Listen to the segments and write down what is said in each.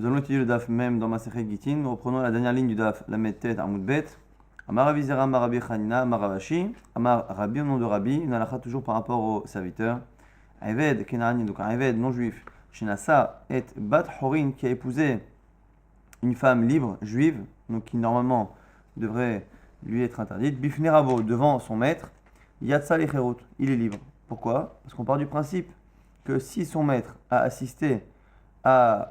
Nous allons étudier le daf même dans Masechet Gitin. Nous reprenons la dernière ligne du daf, la Mettet Amoud Bet. Amar Rabi Zera, Amar Rabbi Chanina, Amar Ravashi, Amar Rabbi au nom de Rabbi, une halakha toujours par rapport au serviteur. Eved Kenani, donc un Eved non juif, Shinasa et Bat Horin, qui a épousé une femme libre, juive, donc qui normalement devrait lui être interdite. Bifne Rabo, devant son maître, Yatsa Lecherut, il est libre. Pourquoi? Parce qu'on part du principe que si son maître a assisté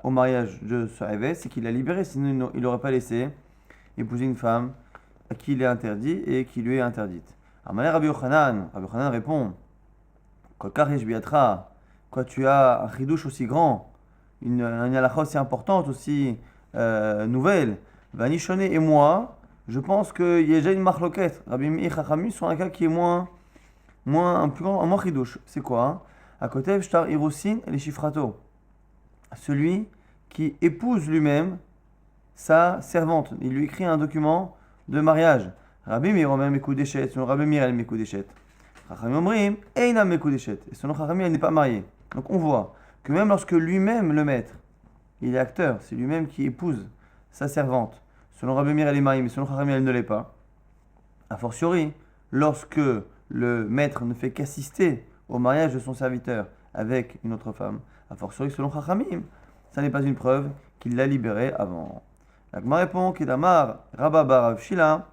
au mariage de ce Eved, c'est qu'il l'a libéré, sinon il n'aurait pas laissé épouser une femme à qui il est interdit et qui lui est interdite. Amalé Rabbi Yochanan répond, quoi tu as un chidouche aussi grand, une halakha aussi importante, aussi nouvelle, Vanishone et moi, je pense qu'il y a déjà une marloquette. Rabbi Meir Chachamim sont un cas qui est moins chidouche. C'est quoi hein? À côté, Shtar Irusin et les Shifrato. Celui qui épouse lui-même sa servante. Il lui écrit un document de mariage. Rabbi Meir même Mekoudeshet, selon Rabbi Meir elle Mekoudeshet. Chachamim Omrim, Eina Mekoudeshet. Et selon Chachamim elle n'est pas mariée. Donc on voit que même lorsque lui-même le maître, il est acteur, c'est lui-même qui épouse sa servante. Selon Rabbi Meir elle est mariée, mais selon Chachamim elle ne l'est pas. A fortiori, lorsque le maître ne fait qu'assister au mariage de son serviteur avec une autre femme, a fortiori selon Chachamim, ça n'est pas une preuve qu'il l'a libéré avant. La Gemara répond Kedamar Rabba Barav Shila,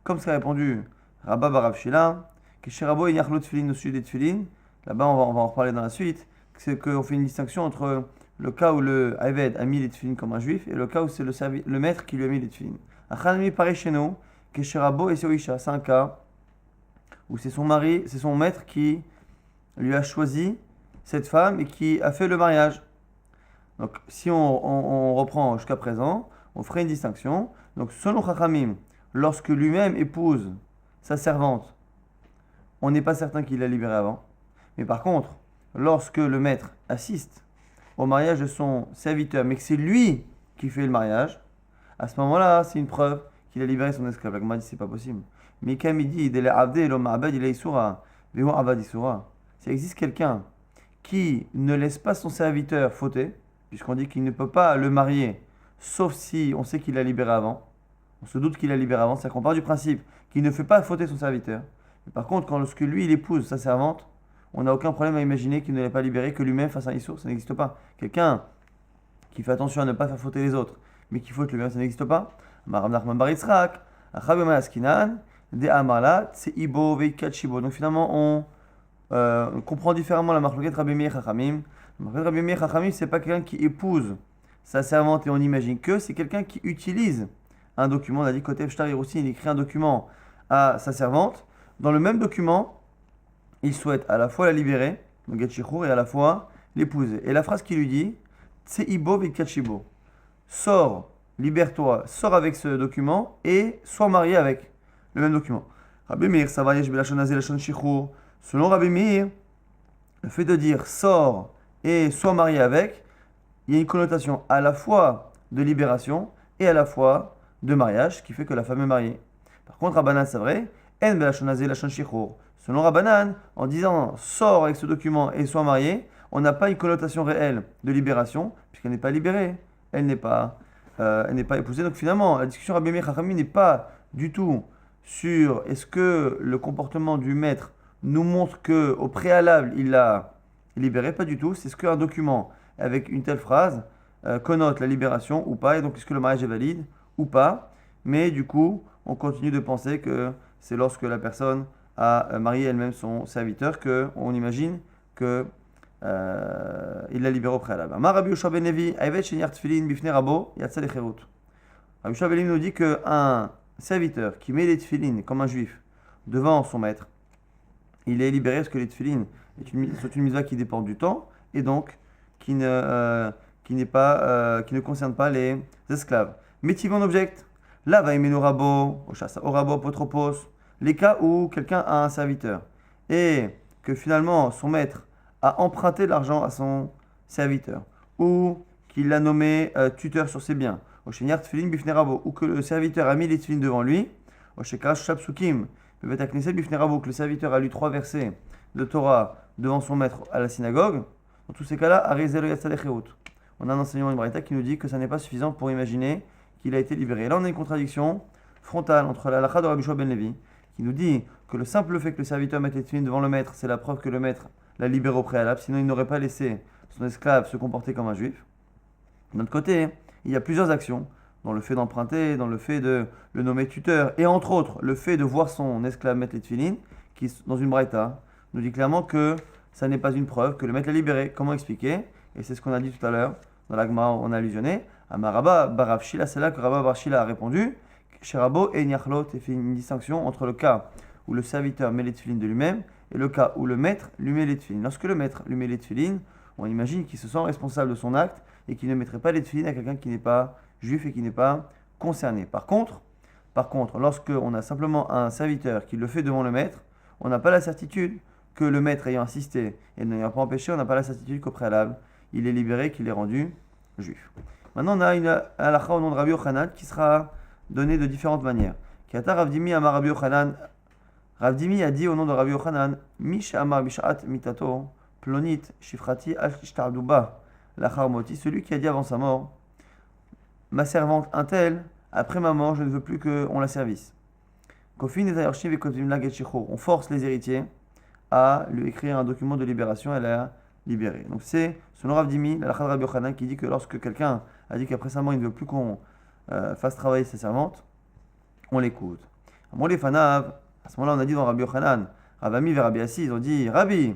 comme ce qu'a répondu Rabba Barav Shila, que chez Rabbo il y a l'autre tefilin au sud des tefilin. Là-bas on va en reparler dans la suite. C'est qu'on fait une distinction entre le cas où le Eved a mis les tefilin comme un juif et le cas où c'est le maître qui lui a mis les tefilin. Achanami pareil chez nous, que chez Rabbo et Seoisha, c'est un cas où c'est son mari, c'est son maître qui lui a choisi cette femme et qui a fait le mariage. Donc si on reprend jusqu'à présent, on ferait une distinction. Donc selon Chachamim, lorsque lui-même épouse sa servante, on n'est pas certain qu'il l'a libérée avant. Mais par contre, lorsque le maître assiste au mariage de son serviteur, mais que c'est lui qui fait le mariage, à ce moment-là, c'est une preuve qu'il a libéré son esclave. La Gemara dit c'est pas possible. Mais comme il dit, s'il existe quelqu'un qui ne laisse pas son serviteur fauter, puisqu'on dit qu'il ne peut pas le marier, sauf si on sait qu'il l'a libéré avant, on se doute qu'il l'a libéré avant, c'est-à-dire qu'on part du principe qu'il ne fait pas fauter son serviteur. Mais par contre, lorsque lui, il épouse sa servante, on n'a aucun problème à imaginer qu'il ne l'ait pas libéré, que lui-même fasse un issour, ça n'existe pas. Quelqu'un qui fait attention à ne pas faire fauter les autres, mais qui faute lui-même, ça n'existe pas. Donc finalement, on comprend différemment la marloquette Rabbi Meir Chachamim. La marloquette Rabbi Meir Chachamim, c'est pas quelqu'un qui épouse sa servante et on imagine que, c'est quelqu'un qui utilise un document. On a dit Kotev Shtar Irusin, il écrit un document à sa servante. Dans le même document, il souhaite à la fois la libérer, donc get shichur, et à la fois l'épouser. Et la phrase qu'il lui dit, Tseibo vekachibo. Sors, libère-toi, sors avec ce document et sois marié avec le même document. Rabbi Meir, ça va, lachon shichur. Selon Rabbi Meir, le fait de dire sors et sois marié avec, il y a une connotation à la fois de libération et à la fois de mariage, ce qui fait que la femme est mariée. Par contre, Rabbanan, c'est vrai, en belachonazé lachon shichur. Selon Rabbanan, en disant sors avec ce document et sois marié, on n'a pas une connotation réelle de libération, puisqu'elle n'est pas libérée, elle n'est pas épousée. Donc finalement, la discussion Rabbi Meir Chachamim n'est pas du tout sur est-ce que le comportement du maître nous montre qu'au préalable, il l'a libéré, pas du tout. C'est ce qu'un document avec une telle phrase connote la libération ou pas, et donc est-ce que le mariage est valide ou pas. Mais du coup, on continue de penser que c'est lorsque la personne a marié elle-même son serviteur qu'on imagine que il l'a libéré au préalable. Rabbi Yoshua ben Levi, Rabbi Yoshua ben Levi nous dit qu'un serviteur qui met les tefilin comme un juif devant son maître, il est libéré parce que les tefilin sont une mitzvah qui dépend du temps et donc qui ne concerne pas les esclaves. Métivon objecte, là va emenu rabo, au rabo apotropos, les cas où quelqu'un a un serviteur et que finalement son maître a emprunté de l'argent à son serviteur ou qu'il l'a nommé tuteur sur ses biens, ou que le serviteur a mis les tefilin devant lui, que le serviteur a lu 3 versets de Torah devant son maître à la synagogue. Dans tous ces cas-là, on a un enseignement de Braïta qui nous dit que ça n'est pas suffisant pour imaginer qu'il a été libéré. Et là, on a une contradiction frontale entre la halakha de Rabbi Yehoshua ben Levi, qui nous dit que le simple fait que le serviteur mette les tefillin devant le maître, c'est la preuve que le maître l'a libéré au préalable, sinon il n'aurait pas laissé son esclave se comporter comme un juif. De notre côté, il y a plusieurs actions, dans le fait d'emprunter, dans le fait de le nommer tuteur, et entre autres, le fait de voir son esclave mettre les tefillin, qui, dans une braïta, nous dit clairement que ça n'est pas une preuve, que le maître l'a libéré. Comment expliquer? Et c'est ce qu'on a dit tout à l'heure, dans la Gemara, on a allusionné, à Maraba Barav Shila, c'est là que Rabba Bar Shila a répondu, chez Rabo et Niachlot, et fait une distinction entre le cas où le serviteur met les tefillin de lui-même, et le cas où le maître lui met les tefillin. Lorsque le maître lui met les tefillin, on imagine qu'il se sent responsable de son acte, et qu'il ne mettrait pas les tefillin à quelqu'un qui n'est pas juif et qui n'est pas concerné. Par contre, lorsque on a simplement un serviteur qui le fait devant le maître, on n'a pas la certitude que le maître ayant insisté et n'ayant pas empêché, on n'a pas la certitude qu'au préalable, il est libéré, qu'il est rendu juif. Maintenant, on a une halakha au nom de Rabbi Yochanan qui sera donnée de différentes manières. Kiata Rav Dimi amar Rabbi Yochanan. Rav Dimi a dit au nom de Rabbi Yochanan, Mish amar bishat mitato plonit shifrati al shtarduba lachar moti, celui qui a dit avant sa mort, ma servante un tel, après ma mort, je ne veux plus qu'on la servisse. Kofin et Tayarshiv et Kotvim la Getchicho, on force les héritiers à lui écrire un document de libération, elle la libérée. Donc c'est, selon Rav Dimi, la halakha de Rabbi Yochanan, qui dit que lorsque quelqu'un a dit qu'après sa mort, il ne veut plus qu'on fasse travailler sa servante, on l'écoute. Amon les fanav, à ce moment-là, on a dit dans Rabbi Yochanan, Rav Ami vers Rabbi Assi, ils ont dit, Rabbi,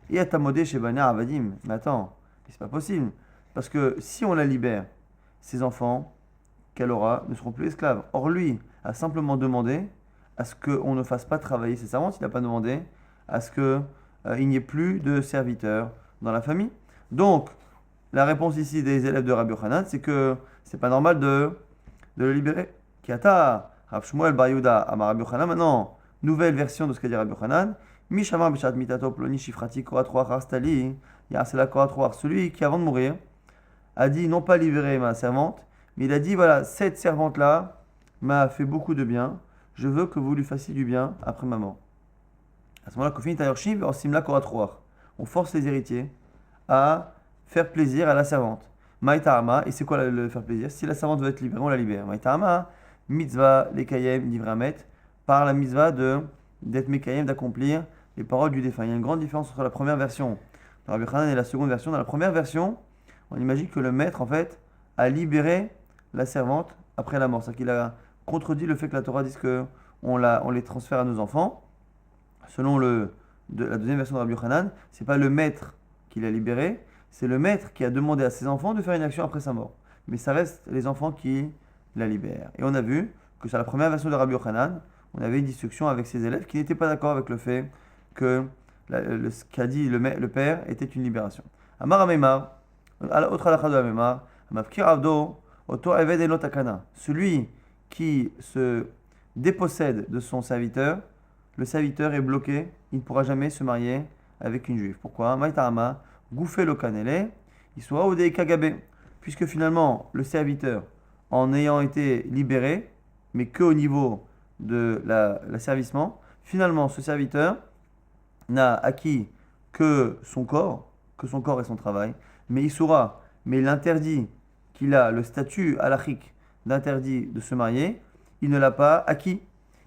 et atamodé chez Bana Avadim, mais attends, c'est pas possible, parce que si on la libère, ses enfants qu'elle aura ne seront plus esclaves. Or lui a simplement demandé à ce qu'on ne fasse pas travailler ses servantes, il n'a pas demandé à ce qu'il n'y ait plus de serviteurs dans la famille. Donc, la réponse ici des élèves de Rabbi Yochanan, c'est que c'est pas normal de le libérer. Kiata, Rav Shmuel Bar Yehuda, Amar Rabbi Yochanan, maintenant, nouvelle version de ce qu'a dit Rabbi Yochanan, Mishamar Bishat Mitato Ploni Shifrati Koratroar Rastali, Yarsela Koratroar, celui qui avant de mourir a dit non pas libérer ma servante, mais il a dit voilà, cette servante-là m'a fait beaucoup de bien, je veux que vous lui fassiez du bien après ma mort. À ce moment-là, Kofin Tayarshiv, Simla Koratroar, on force les héritiers à faire plaisir à la servante. Maïtahama, et c'est quoi le faire plaisir? Si la servante veut être libérée, on la libère. Maïtahama, mitzvah, lekayem, livramet, par la mitzvah d'être mekayem, d'accomplir les paroles du défunt. Il y a une grande différence entre la première version de Rabbi Yochanan et la seconde version. Dans la première version, on imagine que le maître, en fait, a libéré la servante après la mort. C'est-à-dire qu'il a contredit le fait que la Torah dise qu'on les transfère à nos enfants. Selon la deuxième version de Rabbi Yochanan, c'est pas le maître qui l'a libéré, c'est le maître qui a demandé à ses enfants de faire une action après sa mort. Mais ça reste les enfants qui la libèrent. Et on a vu que sur la première version de Rabbi Yochanan, on avait une discussion avec ses élèves qui n'étaient pas d'accord avec le fait que ce qu'a dit le père était une libération. Amar Amemar, autre halakha de Amemar, Mafkir Avdo, Oto Eved Elo Takana. Celui qui se dépossède de son serviteur, le serviteur est bloqué, il ne pourra jamais se marier avec une juive. Pourquoi? Maïtahama, Gouffé lo Kanele, il soit Odei Kagabe. Puisque finalement, le serviteur, en ayant été libéré, mais qu'au niveau de l'asservissement, finalement, ce serviteur n'a acquis que son corps et son travail, mais mais l'interdit qu'il a, le statut halachique d'interdit de se marier, il ne l'a pas acquis.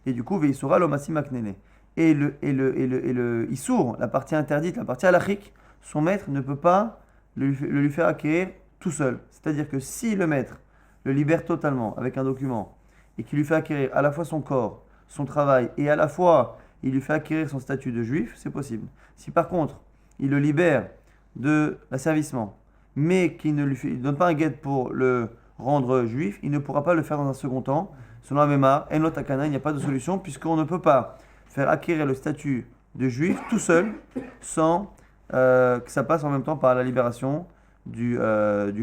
Et du coup, Veisura l'omassi maknele. Et le Issour, la partie interdite, la partie halachique, son maître ne peut pas le lui faire acquérir tout seul. C'est-à-dire que si le maître le libère totalement avec un document et qu'il lui fait acquérir à la fois son corps, son travail et à la fois il lui fait acquérir son statut de juif, c'est possible. Si par contre il le libère de l'asservissement, mais qu'il ne lui donne pas un guet pour le rendre juif, il ne pourra pas le faire dans un second temps. Selon la Mémar, Enot Takana, il n'y a pas de solution puisqu'on ne peut pas faire acquérir le statut de juif tout seul sans que ça passe en même temps par la libération du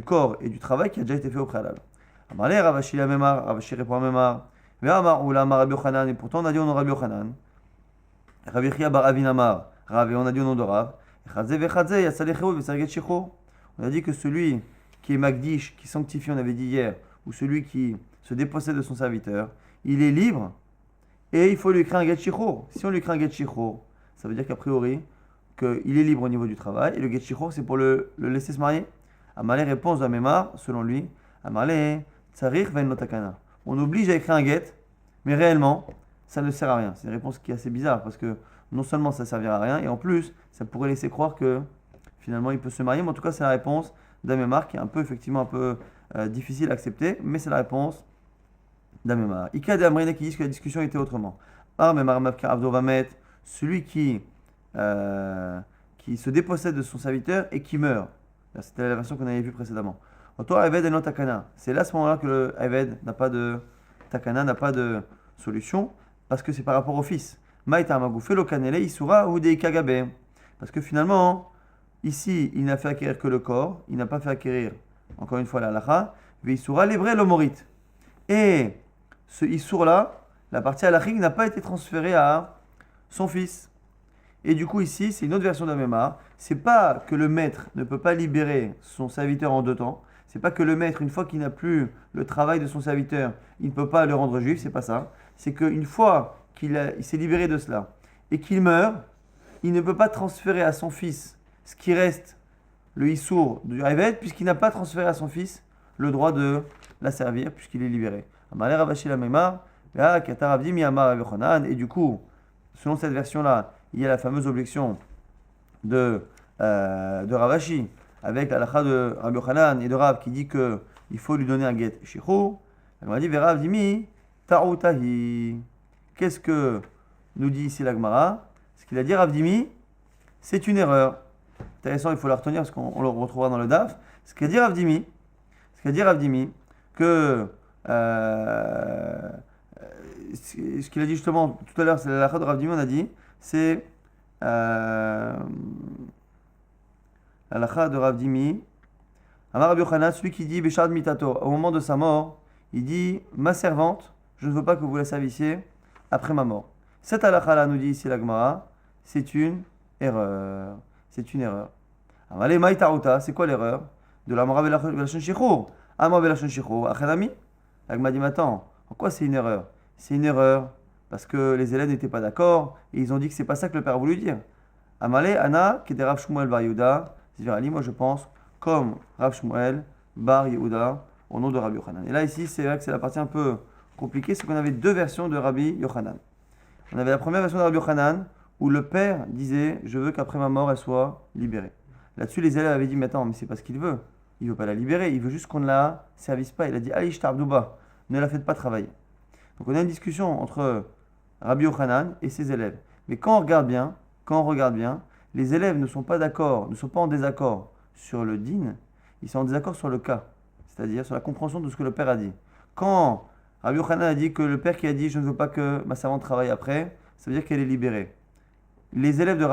corps et du travail qui a déjà été fait au préalable. Amalé, Ravashi la Mémar, Ravashi répond à Mémar, Ve'amar ou la Rabbi Yochanan, et pourtant on a dit au nom de Rabbi Yochanan, Rabbi Chia bar Avinamar, Rav, et on a dit au nom de Rav, Chadze vechadze, Yasalecheo v'sarget shecho. On a dit que celui qui est Magdish, qui sanctifie, on avait dit hier, ou celui qui se dépossède de son serviteur, il est libre et il faut lui écrire un get shichur. Si on lui écrit un get shichur, ça veut dire qu'a priori, qu'il est libre au niveau du travail et le get shichur c'est pour le laisser se marier. Amalé réponse d'Amemar, selon lui, Amalé, Tsarich ve'en lo takana. On oblige à écrire un get, mais réellement, ça ne sert à rien. C'est une réponse qui est assez bizarre parce que non seulement ça ne servira à rien, et en plus, ça pourrait laisser croire que finalement il peut se marier. Mais en tout cas, c'est la réponse d'Amemar qui est un peu, effectivement, un peu difficile à accepter, mais c'est la réponse d'Amemar. Ika de Amrina qui disent que la discussion était autrement. Amemar Mavka Avdo Vamet, celui qui se dépossède de son serviteur et qui meurt. C'était la version qu'on avait vue précédemment. Toi, Eved et non Takana. C'est là à ce moment-là que le Eved n'a pas de Takana, n'a pas de solution, parce que c'est par rapport au fils. Maïta Amagoufé, Lokanele, Isura ou Deikagabe. Parce que finalement, ici, il n'a fait acquérir que le corps, il n'a pas fait acquérir, encore une fois, la halacha, Veisura l'hébré l'omorit. Et ce Issour-là, la partie halachique n'a pas été transférée à son fils. Et du coup, ici, c'est une autre version d'Amemar. C'est pas que le maître ne peut pas libérer son serviteur en deux temps. C'est pas que le maître, une fois qu'il n'a plus le travail de son serviteur, il ne peut pas le rendre juif. C'est pas ça. C'est qu'une fois il s'est libéré de cela et qu'il meurt, il ne peut pas transférer à son fils ce qui reste, le issour du Eved, puisqu'il n'a pas transféré à son fils le droit de la servir, puisqu'il est libéré. Et du coup, selon cette version-là, il y a la fameuse objection de Ravashi, avec la halakha de Rabbi Yochanan et de Rav qui dit qu'il faut lui donner un get shichur. Elle m'a dit, Rav dimi ta'utahi. Qu'est-ce que nous dit ici la Gemara? Ce qu'il a dit Rav dimi, c'est une erreur. Intéressant, il faut la retenir parce qu'on le retrouvera dans le DAF. Ce qu'a dit Rav dimi, que ce qu'il a dit justement tout à l'heure, c'est la halakha de Rav dimi, on a dit, c'est la halakha de Rav dimi. Amar Rabbi Yochanan, celui qui dit Béchad mitato, au moment de sa mort, il dit ma servante, je ne veux pas que vous la servissiez après ma mort. Cette halakha-là, nous dit ici la Gemara, c'est une erreur. C'est une erreur. Amale maï taruta, c'est quoi l'erreur? De l'amara velachon shichur. Amara velachon shichur, achanami. La Gemara dit attends, en quoi c'est une erreur? C'est une erreur parce que les élèves n'étaient pas d'accord et ils ont dit que c'est pas ça que le père a voulu dire. Amale ana, qui était Rav Shmuel bar Yehuda, Ali, moi je pense, comme Rav Shmuel bar Yehuda, au nom de Rabbi Yochanan. Et là ici, c'est vrai que c'est la partie un peu compliquée, c'est qu'on avait deux versions de Rabbi Yochanan. On avait la première version de Rabbi Yochanan, où le père disait je veux qu'après ma mort elle soit libérée. Là-dessus les élèves avaient dit mais attends, mais c'est pas ce qu'il veut. Il veut pas la libérer, il veut juste qu'on ne la service pas. Il a dit Alish Tarbouba, ne la faites pas travailler. Donc on a une discussion entre Rabbi Yochanan et ses élèves. Mais quand on regarde bien, les élèves ne sont pas d'accord, ne sont pas en désaccord sur le din, ils sont en désaccord sur le cas, c'est-à-dire sur la compréhension de ce que le père a dit. Quand Rabbi Yochanan a dit que le père qui a dit je ne veux pas que ma servante travaille après, ça veut dire qu'elle est libérée. Les élèves de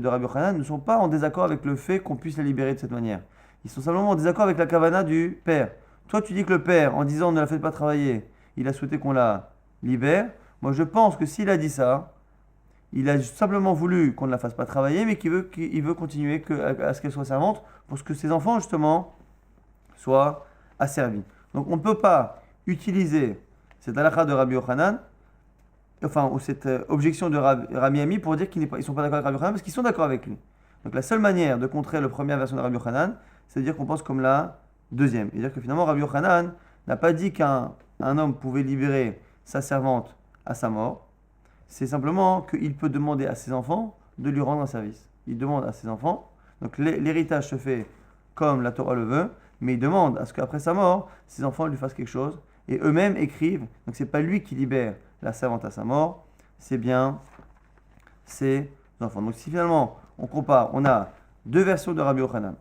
Rabbi Yochanan ne sont pas en désaccord avec le fait qu'on puisse la libérer de cette manière. Ils sont simplement en désaccord avec la kavana du père. Toi, tu dis que le père, en disant ne la faites pas travailler, il a souhaité qu'on la libère. Moi, je pense que s'il a dit ça, il a simplement voulu qu'on ne la fasse pas travailler, mais qu'il veut continuer à ce qu'elle soit servante pour que ses enfants, justement, soient asservis. Donc, on ne peut pas utiliser cette halakha de Rabbi Yochanan, ou cette objection de Rami Ami pour dire qu'ils ne sont pas d'accord avec Rabbi Yochanan, parce qu'ils sont d'accord avec lui. Donc la seule manière de contrer la première version de Rabbi Yochanan, c'est de dire qu'on pense comme la deuxième. C'est-à-dire que finalement Rabbi Yochanan n'a pas dit qu'un homme pouvait libérer sa servante à sa mort. C'est simplement qu'il peut demander à ses enfants de lui rendre un service. Il demande à ses enfants, donc l'héritage se fait comme la Torah le veut, mais il demande à ce qu'après sa mort, ses enfants lui fassent quelque chose, et eux-mêmes écrivent. Donc c'est pas lui qui libère la servante à sa mort, c'est bien ses enfants. Donc si finalement on compare, on a deux versions de Rabbi Yochanan,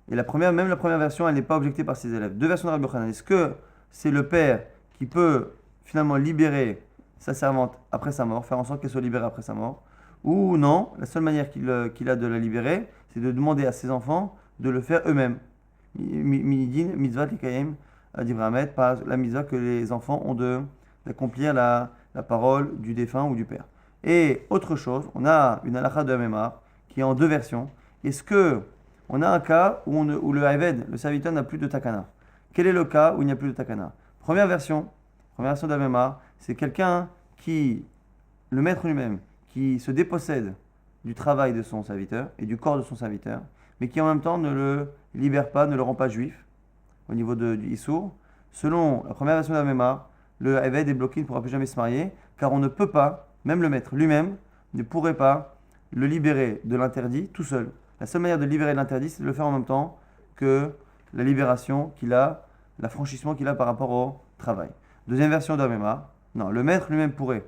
et la première version, elle n'est pas objectée par ses élèves. Deux versions de Rabbi Yochanan. Est-ce que c'est le père qui peut finalement libérer sa servante après sa mort, faire en sorte qu'elle soit libérée après sa mort, ou non, la seule manière qu'il a de la libérer, c'est de demander à ses enfants de le faire eux-mêmes. Midin, mitzvah, tekayim, d'Ibramet, par la mitzvah que les enfants ont d'accomplir la parole du défunt ou du père. Et autre chose, on a une halakha de Amemar qui est en deux versions. Est-ce que on a un cas où le Eved, le serviteur, n'a plus de takana? Quel est le cas où il n'y a plus de takana? Première version d'Amemar, c'est quelqu'un le maître lui-même, qui se dépossède du travail de son serviteur et du corps de son serviteur, mais qui en même temps ne le libère pas, ne le rend pas juif au niveau du Issour. Selon la première version de la Mémar, le Eved est bloqué, il ne pourra plus jamais se marier, car on ne peut pas, même le maître lui-même, ne pourrait pas le libérer de l'interdit tout seul. La seule manière de libérer de l'interdit, c'est de le faire en même temps que la libération qu'il a, l'affranchissement qu'il a par rapport au travail. Deuxième version de la Mémar, non, le maître lui-même pourrait.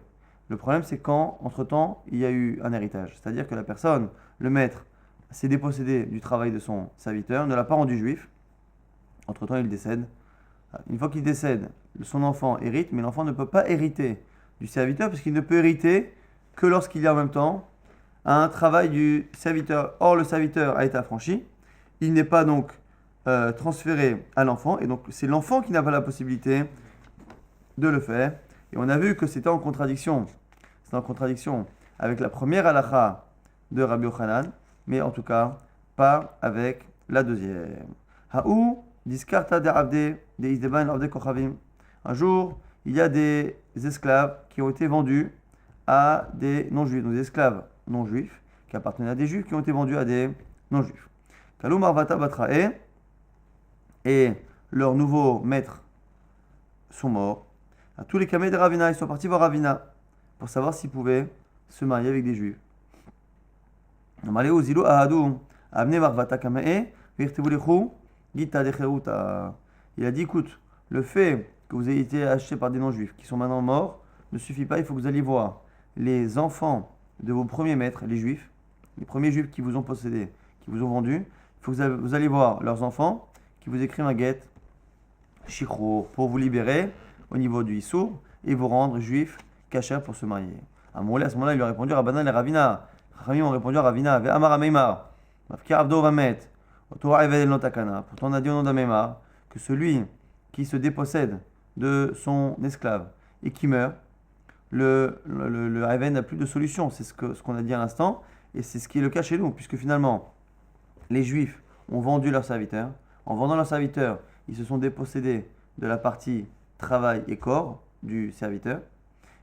Le problème, c'est quand, entre-temps, il y a eu un héritage. C'est-à-dire que la personne, le maître, s'est dépossédé du travail de son serviteur, ne l'a pas rendu juif. Entre-temps, il décède. Une fois qu'il décède, son enfant hérite, mais l'enfant ne peut pas hériter du serviteur, parce qu'il ne peut hériter que lorsqu'il y a en même temps un travail du serviteur. Or, le serviteur a été affranchi. Il n'est pas donc transféré à l'enfant, et donc c'est l'enfant qui n'a pas la possibilité de le faire. Et on a vu que c'était en contradiction. C'est en contradiction avec la première halakha de Rabbi Yochanan, mais en tout cas pas avec la deuxième. Haou diskarta de abde de isdeban abde kochavim. Un jour, il y a des esclaves qui ont été vendus à des non-juifs, donc des esclaves non-juifs qui appartenaient à des juifs qui ont été vendus à des non-juifs. Kalou marvata batrae, et leurs nouveaux maîtres sont morts. À tous les camés de Ravina, ils sont partis voir Ravina pour savoir s'ils pouvaient se marier avec des juifs. Il a dit, écoute, le fait que vous ayez été achetés par des non-juifs qui sont maintenant morts ne suffit pas, il faut que vous alliez voir les enfants de vos premiers maîtres, les juifs, les premiers juifs qui vous ont possédé, qui vous ont vendu, il faut que vous alliez voir leurs enfants qui vous écrivent un guet, shichrour, pour vous libérer au niveau du Issour et vous rendre juif kasher pour se marier. À ce moment-là, il lui a répondu Rabbanan et Ravina. Rachamim ont répondu à Ravina, Ve'amar Ameimar, Mafkir Avdo Vamet, Torah Eved El Notakana. Pourtant, on a dit au nom d'Ameimar que celui qui se dépossède de son esclave et qui meurt, le Eved n'a plus de solution. C'est ce qu'on a dit à l'instant et c'est ce qui est le cas chez nous, puisque finalement, les juifs ont vendu leurs serviteurs. En vendant leurs serviteurs, ils se sont dépossédés de la partie travail et corps du serviteur,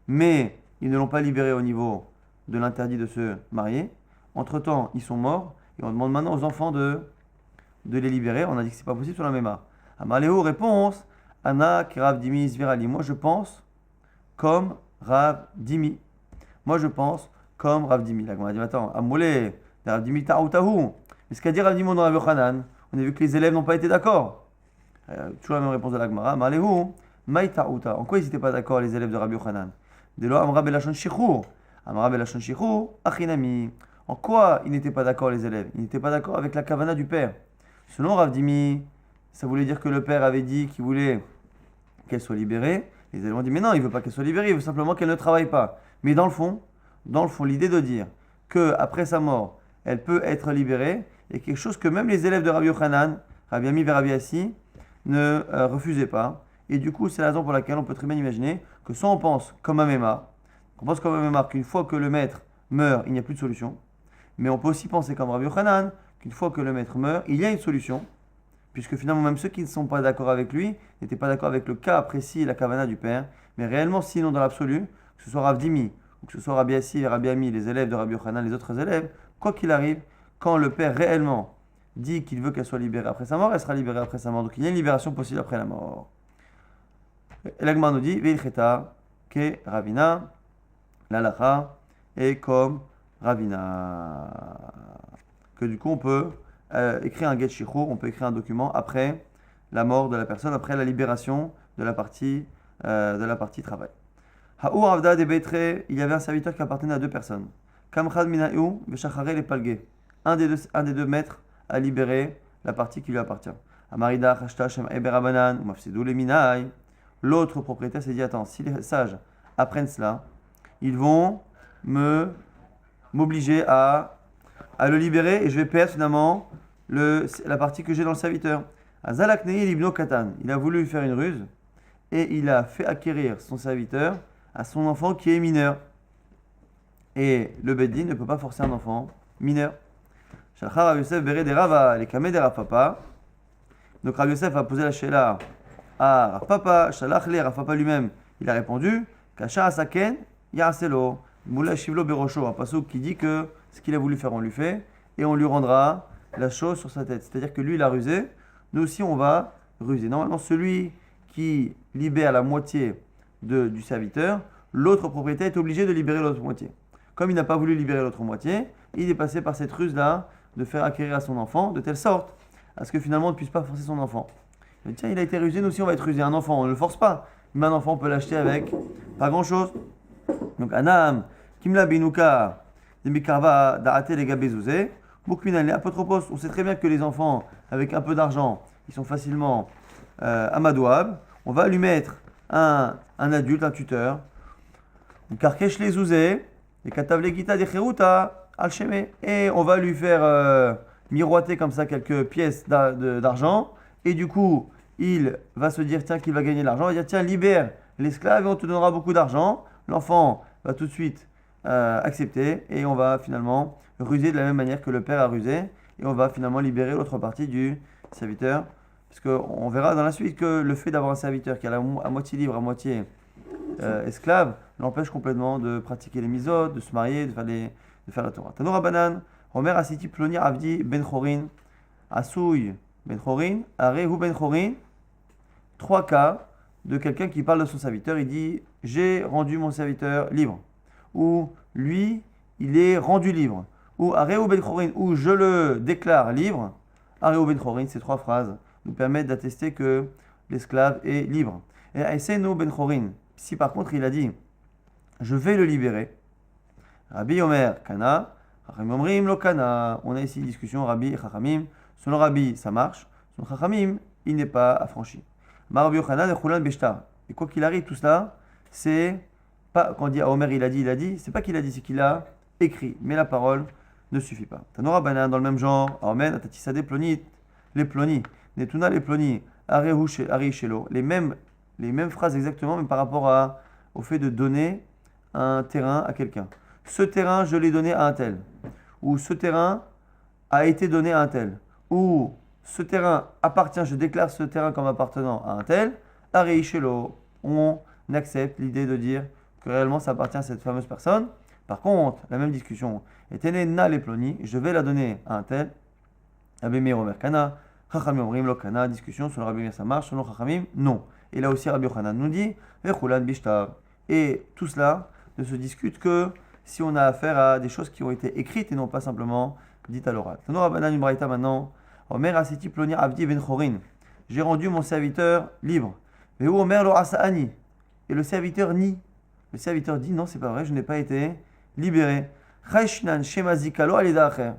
mais ils ne l'ont pas libéré au niveau de l'interdit de se marier. Entre-temps, ils sont morts, et on demande maintenant aux enfants de les libérer. On a dit que c'est pas possible sur la Mémar. Amaléo, réponse, Anna, Rav Dimi, Zvirali. Moi, je pense comme Rav Dimi. Moi, je pense comme Rav Dimi. Là, on a dit, attends, Amoulé, Rav Dimi, Taou Taou. Mais ce qu'a dit Rav Dimi dans Rav Yochanan, on a vu que les élèves n'ont pas été d'accord. Toujours la même réponse de la Gemara. Amaléo, Maïta Outa. En quoi ils n'étaient pas d'accord, les élèves de Rabbi Yochanan? Delo Amra Belachon Shichou. Amra Belachon Shichou, Achinami. En quoi ils n'étaient pas d'accord, les élèves? Ils n'étaient pas d'accord avec la kavana du père. Selon Rav Dimi, ça voulait dire que le père avait dit qu'il voulait qu'elle soit libérée. Les élèves ont dit, mais non, il ne veut pas qu'elle soit libérée, il veut simplement qu'elle ne travaille pas. Mais dans le fond, l'idée de dire qu'après sa mort, elle peut être libérée est quelque chose que même les élèves de Rabbi Yochanan, Rabbi Ami et Rabbi Assi, ne refusaient pas. Et du coup, c'est la raison pour laquelle on peut très bien imaginer que soit on pense comme Améma, qu'une fois que le maître meurt, il n'y a plus de solution. Mais on peut aussi penser comme Rabbi Yochanan, qu'une fois que le maître meurt, il y a une solution. Puisque finalement, même ceux qui ne sont pas d'accord avec lui, n'étaient pas d'accord avec le cas précis et la kavana du père. Mais réellement, sinon dans l'absolu, que ce soit Rav Dimi, ou que ce soit Rabbi Assi et Rabbi Ami, les élèves de Rabbi Yochanan, les autres élèves, quoi qu'il arrive, quand le père réellement dit qu'il veut qu'elle soit libérée après sa mort, elle sera libérée après sa mort. Donc il y a une libération possible après la mort. Et l'Agmar nous dit, Veilcheta, ke Ravina, l'alacha, et comme Ravina. Que du coup on peut écrire un get shichur, on peut écrire un document après la mort de la personne, après la libération de la partie travail. Haou Avda de Beitre, il y avait un serviteur qui appartenait à deux personnes. Kamchad Minayu, Veshachare les Palgué. Un des deux maîtres a libéré la partie qui lui appartient. Amarida, Hashta, Shem Eberabanan, Mafsidou les Minaï. L'autre propriétaire s'est dit, attends, si les sages apprennent cela, ils vont m'obliger à le libérer et je vais perdre finalement la partie que j'ai dans le serviteur. Azalaknei libno katan. Il a voulu faire une ruse et il a fait acquérir son serviteur à son enfant qui est mineur. Et le Beddin ne peut pas forcer un enfant mineur. Shalcha Rav Yosef bere de Rava, les kameh de Rav Papa. Donc Rav Yosef a posé la shéla à Rav Papa, Shalach le Rav Papa lui-même. Il a répondu Kasha asaken ya'aselo, moula shivlo berosho. Un pasuk qui dit que ce qu'il a voulu faire, on lui fait et on lui rendra la chose sur sa tête. C'est-à-dire que lui, il a rusé, nous aussi, on va ruser. Normalement, celui qui libère la moitié du serviteur, l'autre propriétaire est obligé de libérer l'autre moitié. Comme il n'a pas voulu libérer l'autre moitié, il est passé par cette ruse-là de faire acquérir à son enfant de telle sorte à ce que finalement on ne puisse pas forcer son enfant. Il dit, tiens, il a été rusé, nous aussi on va être rusé. Un enfant, on ne le force pas. Mais un enfant, on peut l'acheter avec pas grand-chose. Donc, Anam, Kimla Binuka, Demikarva, Daate, les Gabezouze, Boukminan, les apotropos. On sait très bien que les enfants, avec un peu d'argent, ils sont facilement amadouables. On va lui mettre un adulte, un tuteur. Karkesh les Zouzé, et Katavlegita des Cheruta, Alcheme. Et on va lui faire miroiter comme ça quelques pièces d'argent. Et du coup, il va se dire, tiens, qu'il va gagner de l'argent. Il va dire, tiens, libère l'esclave et on te donnera beaucoup d'argent. L'enfant va tout de suite accepter et on va finalement ruser de la même manière que le père a rusé. Et on va finalement libérer l'autre partie du serviteur. Parce qu'on verra dans la suite que le fait d'avoir un serviteur qui est à moitié libre, à moitié esclave, l'empêche complètement de pratiquer les misotes, de se marier, de faire la Torah. Tanoura Banan, Omer Asiti Plonir Avdi Ben Chorin, Asouy Ben Chorin, Arehu Ben Chorin. Trois cas de quelqu'un qui parle de son serviteur. Il dit, j'ai rendu mon serviteur libre. Ou lui, il est rendu libre. Ou Arehu Ben Chorin, ou je le déclare libre. Arehu Ben Chorin, ces trois phrases nous permettent d'attester que l'esclave est libre. Et Aïsenu Ben Chorin, si par contre il a dit, je vais le libérer. Rabbi Omer Kana, Chachamim Omrim Lo Kana. On a ici une discussion Rabbi et Chachamim. Selon Rabbi, ça marche. Selon Chachamim, il n'est pas affranchi. Rabbi Yochanan et Chulan Beshtar. Et quoi qu'il arrive, tout cela, c'est pas, quand on dit à Omer il a dit, c'est pas qu'il a dit, c'est qu'il a écrit. Mais la parole ne suffit pas. Tanora Banan, dans le même genre, Omer, Atatisade Plonit, les Plonis, Netuna les Plonis, Ari Shelo, les mêmes phrases exactement, mais par rapport au fait de donner un terrain à quelqu'un. Ce terrain, je l'ai donné à un tel. Ou ce terrain a été donné à un tel. Ou ce terrain appartient, je déclare ce terrain comme appartenant à un tel. Arei Shelo, on accepte l'idée de dire que réellement ça appartient à cette fameuse personne. Par contre, la même discussion, Etene na les ploni, je vais la donner à un tel. Rabbi Meir Omer Kana, Chachamim Omrim Lo Kana, discussion sur le Rabbi Meir ça marche, selon Chachamim, non. Et là aussi, Rabbi Yochanan nous dit, Vechulan Bishtar. Et tout cela ne se discute que si on a affaire à des choses qui ont été écrites et non pas simplement dites à l'oral. Tano Rabbanan une braïta maintenant. Omer Asiti Plonir Avdi Ben Chorin. J'ai rendu mon serviteur libre. Mais où Omer Lo Asaani. Et le serviteur nie. Le serviteur dit, non, c'est pas vrai, je n'ai pas été libéré. Chaishnan Shemazikalo Alida Acher.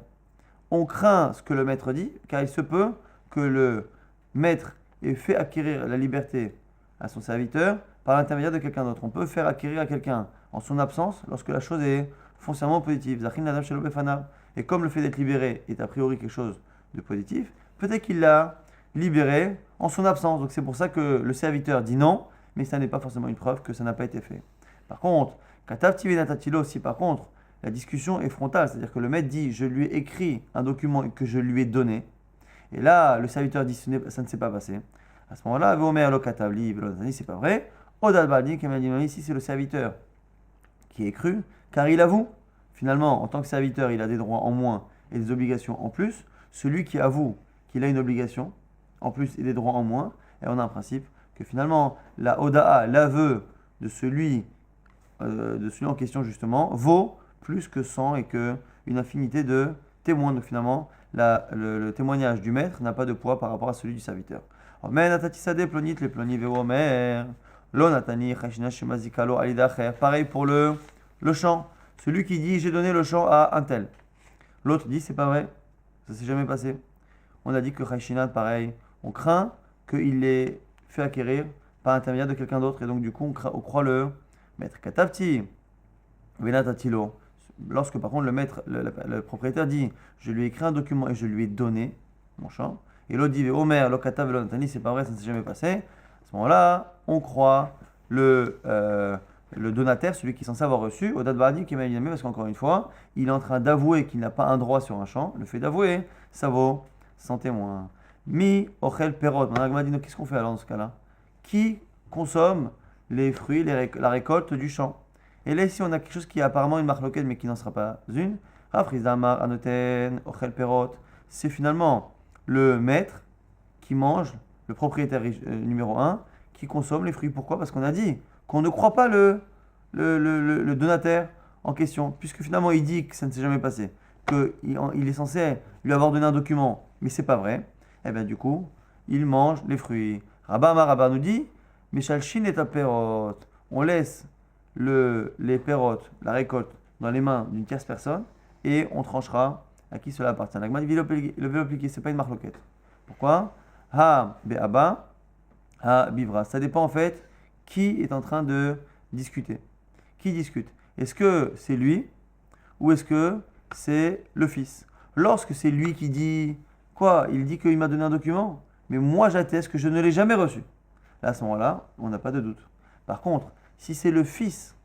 On craint ce que le maître dit, car il se peut que le maître ait fait acquérir la liberté à son serviteur par l'intermédiaire de quelqu'un d'autre. On peut faire acquérir à quelqu'un en son absence lorsque la chose est foncièrement positive. Zachin Nadam Shelo Befana. Et comme le fait d'être libéré est a priori quelque chose de positif, peut-être qu'il l'a libéré en son absence. Donc c'est pour ça que le serviteur dit non, mais ça n'est pas forcément une preuve que ça n'a pas été fait. Par contre, Katavti Venatatilo, si par contre la discussion est frontale, c'est-à-dire que le maître dit je lui ai écrit un document que je lui ai donné, et là le serviteur dit ça ne s'est pas passé. À ce moment-là, Vomer lo Katavli, c'est pas vrai. Odal Baldi, qui m'a dit ici c'est le serviteur qui est cru, car il avoue. Finalement, en tant que serviteur, il a des droits en moins et des obligations en plus. Celui qui avoue qu'il a une obligation en plus et des droits en moins, et on a un principe que finalement, la Oda'a, l'aveu de celui en question justement, vaut plus que 100 et que une infinité de témoins. Donc finalement, le témoignage du maître n'a pas de poids par rapport à celui du serviteur. Pareil pour le champ. Celui qui dit j'ai donné le champ à un tel. L'autre dit c'est pas vrai, ça s'est jamais passé. On a dit que Chayshinat, pareil, on craint qu'il l'ait fait acquérir par l'intermédiaire de quelqu'un d'autre et donc du coup on croit le maître. Katavti, Venatatilo. Lorsque par contre le maître, le propriétaire dit je lui ai écrit un document et je lui ai donné mon champ, et l'autre dit Omer, Lokatav, Velonatani, c'est pas vrai, ça ne s'est jamais passé. À ce moment-là, on croit le donataire, celui qui est censé avoir reçu, au Dadbardi qui m'a dit parce qu'encore une fois, il est en train d'avouer qu'il n'a pas un droit sur un champ. Le fait d'avouer, ça vaut 100 témoins. Mi ochel perot. Mon dit qu'est-ce qu'on fait alors dans ce cas-là? Qui consomme les fruits, la récolte du champ? Et là, ici, on a quelque chose qui est apparemment une marloquette, mais qui n'en sera pas une. Rafrizamar anoten ochel perot. c'est finalement le maître qui mange, le propriétaire numéro 1, qui consomme les fruits. Pourquoi? Parce qu'on a dit qu'on ne croit pas le donataire en question, puisque finalement il dit que ça ne s'est jamais passé, qu'il est censé lui avoir donné un document, mais c'est pas vrai. Et bien du coup, il mange les fruits. Rabba Amar Rabba nous dit, Meshalshin et perot, on laisse les pérotes, la récolte, dans les mains d'une tierce personne, et on tranchera à qui cela appartient. La Gemara dit, le vélo appliqué, c'est pas une marloquette. Pourquoi? Ha be'aba, ha bivra. Ça dépend en fait qui est en train de discuter. Qui discute? Est-ce que c'est lui ou est-ce que c'est le fils? Lorsque c'est lui qui dit quoi? Il dit qu'il m'a donné un document, mais moi j'atteste que je ne l'ai jamais reçu. Là, à ce moment-là, on n'a pas de doute. Par contre, si c'est le fils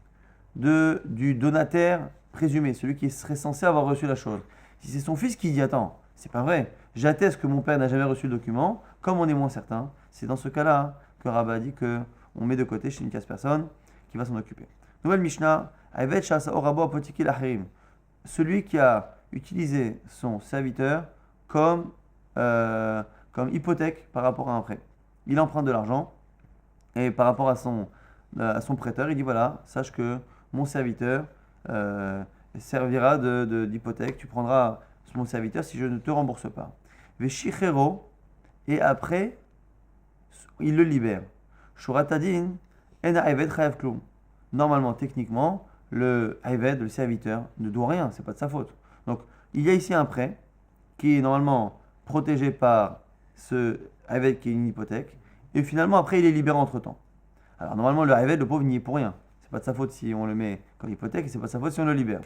du donataire présumé, celui qui serait censé avoir reçu la chose, si c'est son fils qui dit attends, c'est pas vrai, j'atteste que mon père n'a jamais reçu le document, comme on est moins certain, c'est dans ce cas-là que Rabba dit qu'on met de côté chez une casse personne qui va s'en occuper. Nouvelle Mishnah, celui qui a utilisé son serviteur comme hypothèque par rapport à un prêt. Il emprunte de l'argent et par rapport à son prêteur, il dit voilà, sache que mon serviteur servira d'hypothèque, tu prendras mon serviteur si je ne te rembourse pas. Veshichero, et après, il le libère. Shuratadin, en ha'eved chayav klum. Normalement, techniquement, le ha'eved, le serviteur, ne doit rien, c'est pas de sa faute. Donc, il y a ici un prêt qui est normalement protégé par ce ha'eved qui est une hypothèque, et finalement, après, il est libéré entre-temps. Alors, normalement, le ha'eved, le pauvre, n'y est pour rien. C'est pas de sa faute si on le met comme hypothèque, et c'est pas de sa faute si on le libère.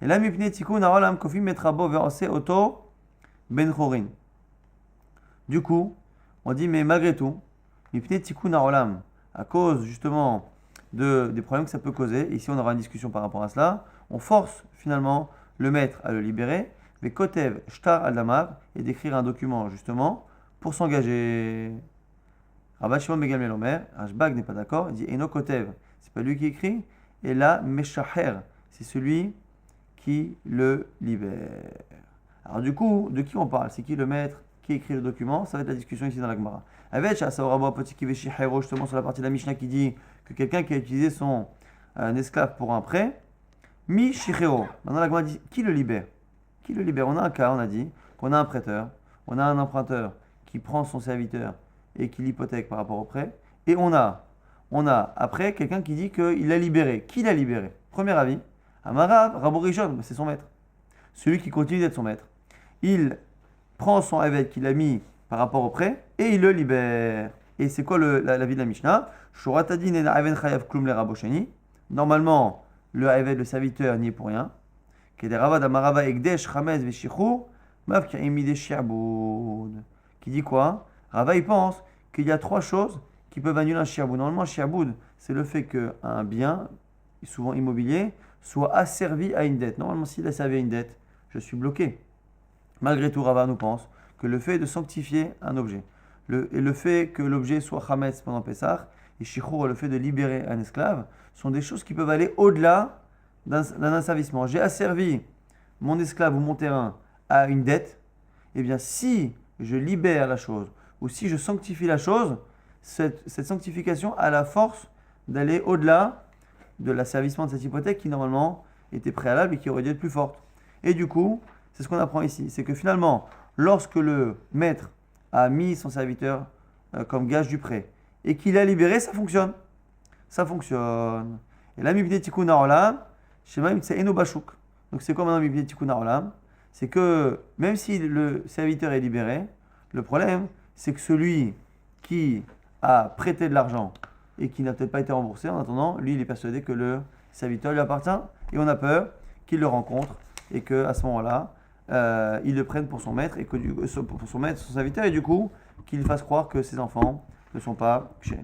Et là, mipne tikkun ha'olam kofim metrabo ve'ose oto ben chorin. Du coup, on dit, mais malgré tout, mipne tikkun ha'olam, à cause justement des problèmes que ça peut causer, ici on aura une discussion par rapport à cela, on force finalement le maître à le libérer, mais kotev shtar al damav, et d'écrire un document justement pour s'engager. Rabba Shimon ben Gamliel Omer, Rashbag n'est pas d'accord, il dit Eno kotev, c'est pas lui qui écrit, et là meshaher, c'est celui qui le libère. Alors du coup, de qui on parle? C'est qui le maître qui écrit le document? Ça va être la discussion ici dans la Gemara. Avec justement sur la partie de la Mishnah qui dit que quelqu'un qui a utilisé un esclave pour un prêt, mi shichero. Maintenant la Gemara dit qui le libère? Qui le libère? On a un cas, on a dit qu'on a un prêteur, on a un emprunteur qui prend son serviteur et qui l'hypothèque par rapport au prêt, et on a après quelqu'un qui dit qu'il l'a libéré. Qui l'a libéré? Premier avis, Amarav, Rabo Rishon, c'est son maître. Celui qui continue d'être son maître. Il prend son évêque qu'il a mis par rapport au prêt et il le libère. Et c'est quoi l'avis de la Mishnah? Shuratadin en ha'eved chayav klum le Rabo Sheni. Normalement, le ha'eved, le serviteur, n'y est pour rien. Kederavad amarava ekdesh chamez veshichur mav ka'imide shi'abud. Qui dit quoi? Rava, il pense qu'il y a trois choses qui peuvent annuler un shi'abud. Normalement, shi'abud, c'est le fait qu'un bien, souvent immobilier, soit asservi à une dette. Normalement, s'il est asservi à une dette, je suis bloqué. Malgré tout, Rava nous pense que le fait de sanctifier un objet, et le fait que l'objet soit chametz pendant Pessah, et shichur, le fait de libérer un esclave, sont des choses qui peuvent aller au-delà d'un asservissement. J'ai asservi mon esclave ou mon terrain à une dette, et bien si je libère la chose, ou si je sanctifie la chose, cette sanctification a la force d'aller au-delà de l'asservissement de cette hypothèque qui normalement était préalable et qui aurait dû être plus forte. Et du coup, c'est ce qu'on apprend ici, c'est que finalement, lorsque le maître a mis son serviteur comme gage du prêt et qu'il l'a libéré, ça fonctionne. Ça fonctionne. Et là, mibne tikkun ha'olam, shema c'est eno bashuk. Donc c'est quoi maintenant mibne tikkun ha'olam? C'est que même si le serviteur est libéré, le problème, c'est que celui qui a prêté de l'argent et qui n'a peut-être pas été remboursé, en attendant, lui, il est persuadé que le serviteur lui appartient et on a peur qu'il le rencontre et qu'à ce moment-là, il le prenne pour son maître et que pour son maître, son serviteur, et du coup, qu'il fasse croire que ses enfants ne sont pas chez.